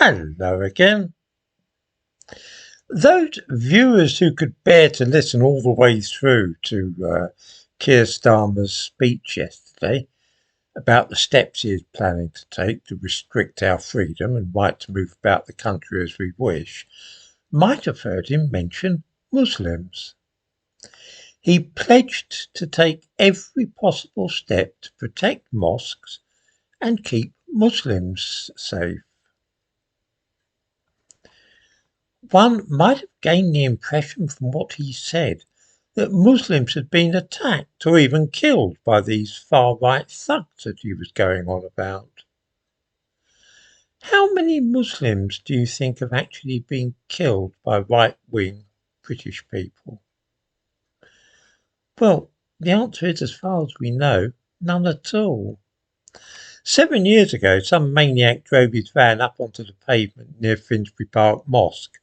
Hello again. Those viewers who could bear to listen all the way through to Keir Starmer's speech yesterday about the steps he is planning to take to restrict our freedom and right to move about the country as we wish might have heard him mention Muslims. He pledged to take every possible step to protect mosques and keep Muslims safe. One might have gained the impression from what he said that Muslims had been attacked or even killed by these far-right thugs that he was going on about. How many Muslims do you think have actually been killed by right-wing British people? Well, the answer is, as far as we know, none at all. 7 years ago, some maniac drove his van up onto the pavement near Finsbury Park Mosque,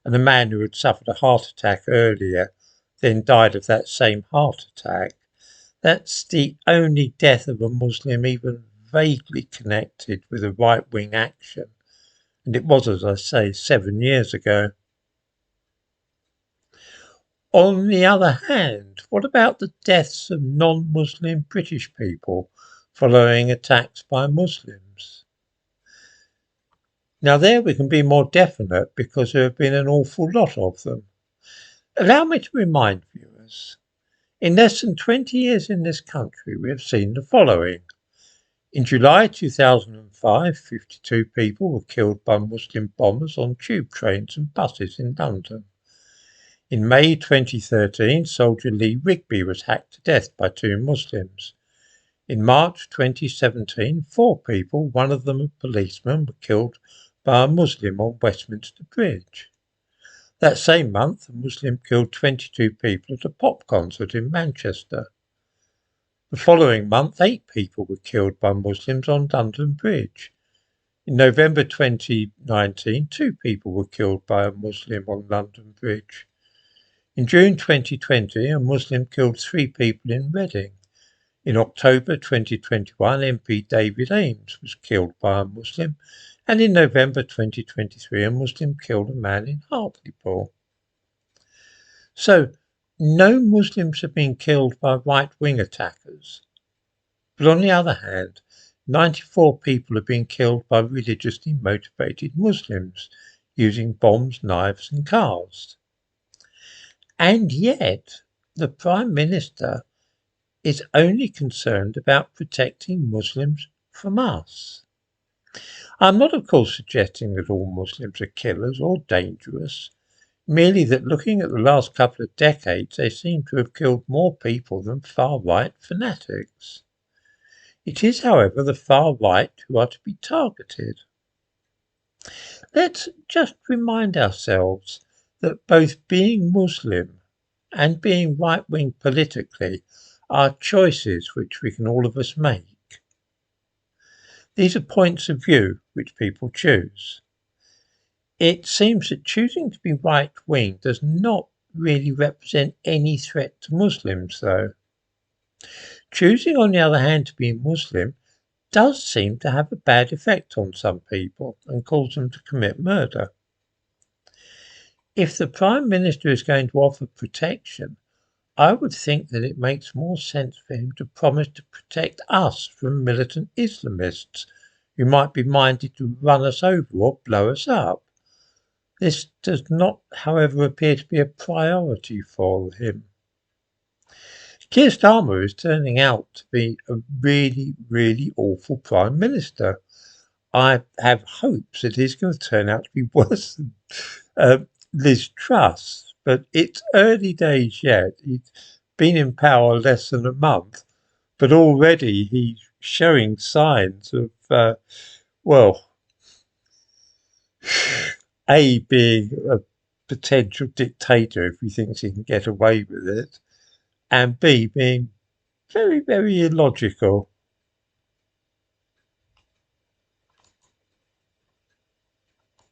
and a man who had suffered a heart attack earlier then died of that same heart attack. That's the only death of a Muslim even vaguely connected with a right-wing action. And it was, as I say, 7 years ago. On the other hand, what about the deaths of non-Muslim British people following attacks by Muslims? Now there we can be more definite because there have been an awful lot of them. Allow me to remind viewers, in less than 20 years in this country we have seen the following. In July 2005, 52 people were killed by Muslim bombers on tube trains and buses in London. In May 2013, soldier Lee Rigby was hacked to death by 2 Muslims. In March 2017, 4 people, one of them a policeman, were killed by a Muslim on Westminster Bridge. That same month, a Muslim killed 22 people at a pop concert in Manchester. The following month, 8 people were killed by Muslims on London Bridge. In November 2019, 2 people were killed by a Muslim on London Bridge. In June 2020, a Muslim killed 3 people in Reading. In October 2021, MP David Ames was killed by a Muslim, and in November 2023, a Muslim killed a man in Hartlepool. So, no Muslims have been killed by right-wing attackers. But on the other hand, 94 people have been killed by religiously motivated Muslims using bombs, knives and cars. And yet, the Prime Minister is only concerned about protecting Muslims from us. I'm not, of course, suggesting that all Muslims are killers or dangerous, merely that looking at the last couple of decades, they seem to have killed more people than far-right fanatics. It is, however, the far-right who are to be targeted. Let's just remind ourselves that both being Muslim and being right-wing politically are choices which we can all of us make. These are points of view which people choose. It seems that choosing to be right-wing does not really represent any threat to Muslims, though. Choosing, on the other hand, to be Muslim does seem to have a bad effect on some people and cause them to commit murder. If the Prime Minister is going to offer protection, I would think that it makes more sense for him to promise to protect us from militant Islamists who might be minded to run us over or blow us up. This does not, however, appear to be a priority for him. Keir Starmer is turning out to be a really, really awful Prime Minister. I have hopes that he's going to turn out to be worse than Liz Truss, but it's early days yet. He's been in power less than a month, but already he's showing signs of, A, being a potential dictator if he thinks he can get away with it, and B, being very, very illogical.